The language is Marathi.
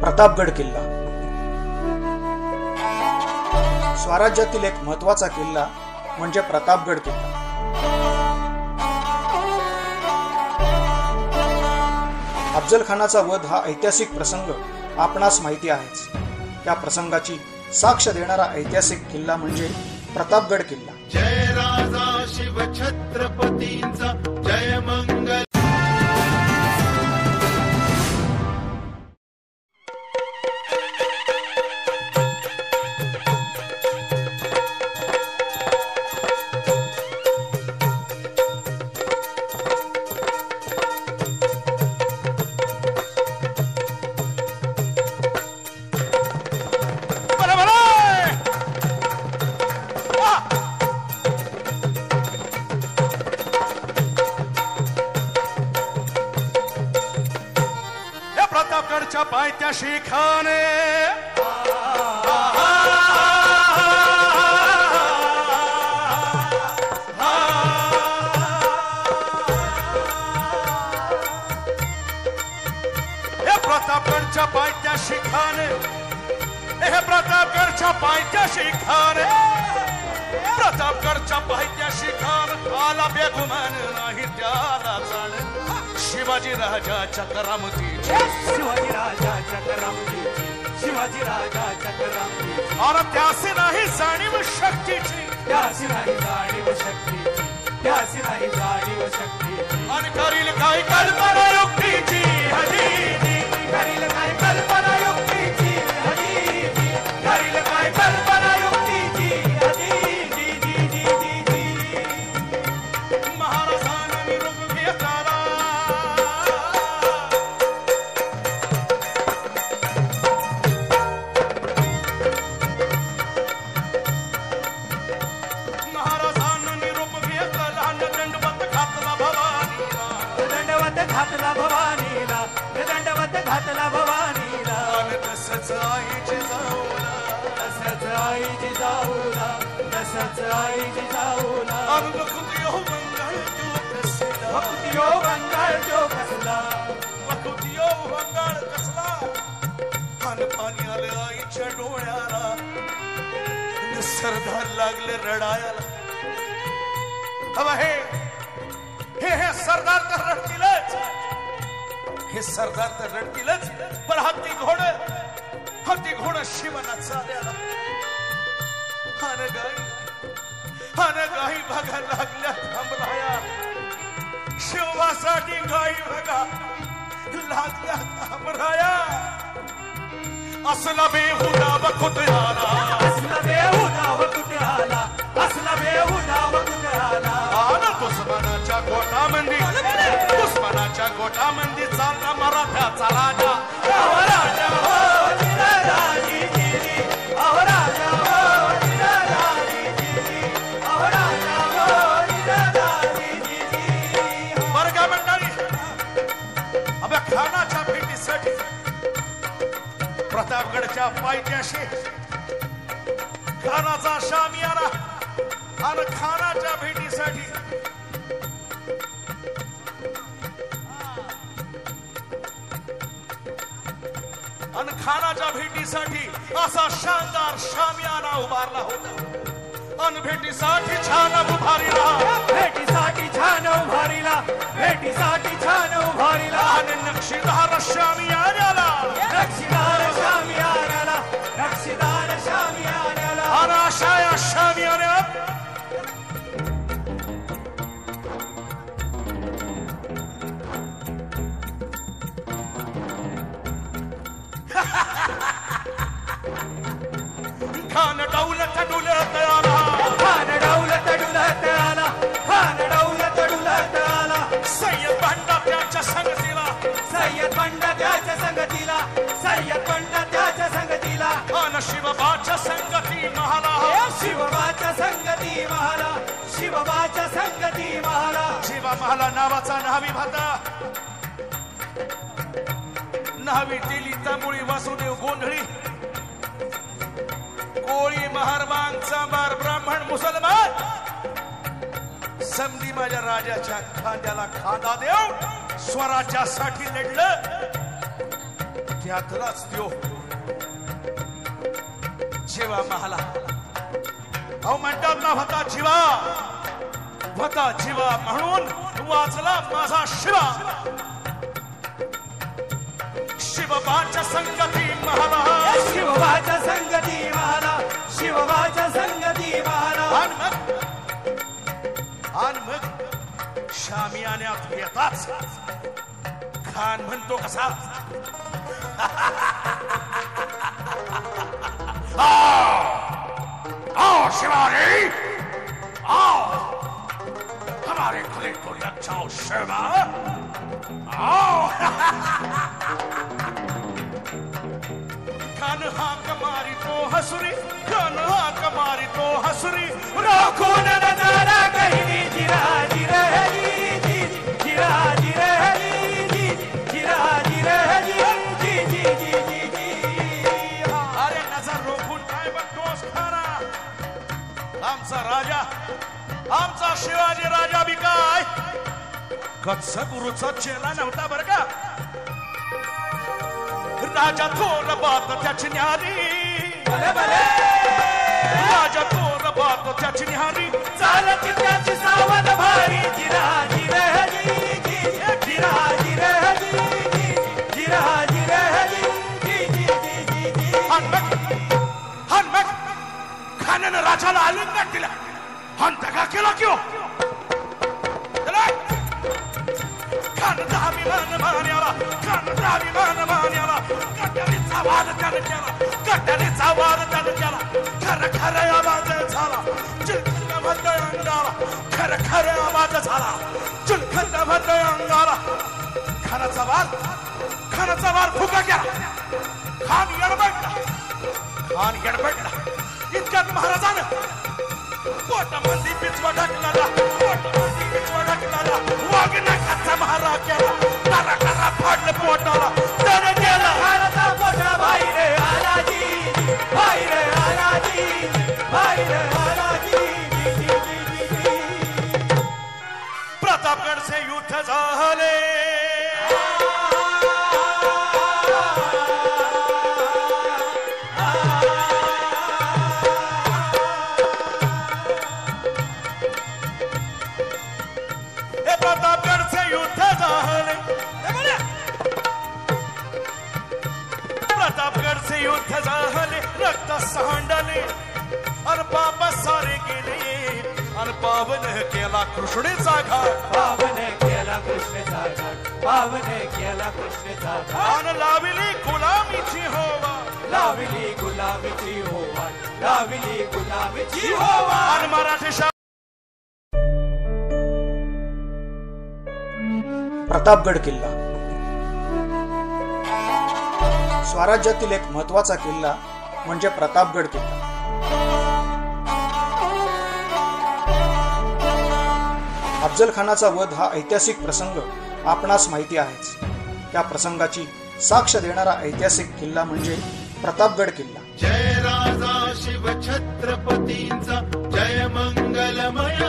प्रतापगड किल्ला स्वराज्यातील एक महत्वाचा किल्ला म्हणजे प्रतापगड किल्ला। अफजल खानाचा वध हा ऐतिहासिक प्रसंग आपणास माहिती आहेच। त्या प्रसंगाची साक्ष देणारा ऐतिहासिक किल्ला म्हणजे प्रतापगड किल्ला। जय राजा शिव छत्रपतींचा जय मंगल। प्रतापगडच्या पायथ्याशी खाने प्रतापगडच्या पायथ्याशी खाने प्रतापगडच्या पायथ्याशी खाने प्रतापगडच्या पायथ्याशी खान आला बेगुमान नाही त्याला जाण शिवाजी राजाच्या करामतीची शिवाजी राजाच्या करामतीची शिवाजी राजाच्या करामतीची और त्यासी नाही जाणीव शक्तीची त्यासी नाही जाणीव शक्तीची त्यासी नाही जाणीव शक्तीची आणि करील काय कल्पना युक्तीची हजीजी करील काय कल्पना युक्तीची हजीजी करील काय कल्पना युक्तीची हजीजी जी जी जी जी महाराजांनी निरोप घेतला घातला भवानीला दंडवत घातला भवानीला तसंच आईची जाऊला तसंच आईची जाऊला तसंच आईची जाऊला भक्तियो मंगळ जो कसला भक्तियो मंगळ जो कसला भक्तियो मंगळ कसला खान पाणी आलं आईच्या डोळ्याला सरदार लागले रडायला। हवा हे सरदार तर रडतीलच हे सरदार तर रडतीलच पण हत्ती घोड शिवना चाल्याला हान गाई बघा लागल्या थांबराया शिवासाठी गाई बघा लागल्या थांबराया असला बेहुदा बकुत आला असला बेहुदा बकुत आला असला बेहुदा बकुत आला आला दुश्मनाच्या गोटामंदी चालला मराठ्याचा राजा राजा हो निराजी जी राजा हो निराजी जी राजा हो निराजी जी वर्गा मंडळी अब खानाच्या भेटीसाठी प्रतापगडच्या पायथ्याशी खानाचा शामियाना आणि खानाच्या भेटीसाठी आणि खानाच्या भेटीसाठी असा शानदार शामियाना उभारला होता। आणि भेटीसाठी छान उभारीला भेटीसाठी छान उभारीला भेटीसाठी छान उभारीला आणि नक्षीदार शामियानाला नक्षीदार शामियानाला नक्षीदार शामियानाला आणि अशा या शामियाना खान दौलत डुलत आला खान दौलत डुलत आला खान दौलत डुलत आला सय्यद बंड त्याच्या संगतीला सय्यद बंड त्याच्या संगतीला सय्यद बंड त्याच्या संगतीला आणि शिवबाच्या संगती महाला शिवबाच्या संगती महाला शिवबाच्या संगती महाला शिवा महाला नावाचा न्हावी भाता न्हावी दिली तांबुळी वासुदेव गोंधळी कोळी महारवान चांबार ब्राह्मण मुसलमान समधी माझ्या राजाच्या खांद्याला खांदा देऊ स्वराज्यासाठी लढलं त्यातलाच त्यो जीवा महाला अहो म्हणतात ना होता जीवा म्हणून वाचला माझा शिवा शिवबाच्या संगती महाला शिवबाच्या संगती मला शिवबाच्या संगती मला आणि मग शामियान्यात येताच खान म्हणतो कसा आओ शिवाजी आओ हमारे गले को लग जाओ शिवा आओ खान हाक मारी तो हसुरी राखो न नजारा कहीं जिरा जिरहली जी जिरा जिरहली जी जिरा जिरहली जी जी जी जी जी अरे नजर रोखून काय बघतोस खाना आमचा राजा आमचा शिवाजी राजा बी काय कच्छ गुरुचा चेला नव्हता बर का राजा थोर बात त्याची न्यारी भले भले राजा थोर बात त्याची न्यारी चालत त्याची सावध भारी जिरा जिरहली जी जिरा जिरहली जी जिरा जिरहली जी जी जी जी जी हनमक खाण्यानं राजाला आलिंगन दिला हन दगा केला क्यों खान दाभिमान मान्याला कट्यारीचा वाद त्यानं केला खर आवाज झाला चिलखंड भद्र अंगाला खर आवाज झाला चिलखंड भद्र अंगाला खानाचा वार फुका गेला खान येडबडला इतक्यात महाराजानं पोटामध्ये पिचवा ढकलाला वाघ नाकाचा महारा केला तारा फाडलं पोटाला त्यानं गेला खानाचा पोटा भाई रे आलाजी भाई रे आलाजी भाई रे आलाजी जी जी जी जी प्रतापगडचे युद्ध झाले प्रतापगडचे युद्ध झाले रक्त सांडले अन पाप सारे गेले अन पावन केला कृष्णेचा घाट पावन केला कृष्णेचा घाट पावन केला कृष्णेचा घाट अन लावली गुलामीची होवा लावली गुलामीची होवा लावली गुलामीची होवा अन मराठी प्रतापगड किल्ला स्वराज्यातील एक महत्वाचा किल्ला म्हणजे प्रतापगड किल्ला. अफजल खानाचा वध हा ऐतिहासिक प्रसंग आपणास माहिती आहेच. त्या प्रसंगाची साक्ष देणारा ऐतिहासिक किल्ला म्हणजे प्रतापगड किल्ला. जय राजा शिव छत्रपतींचा जय मंगलमय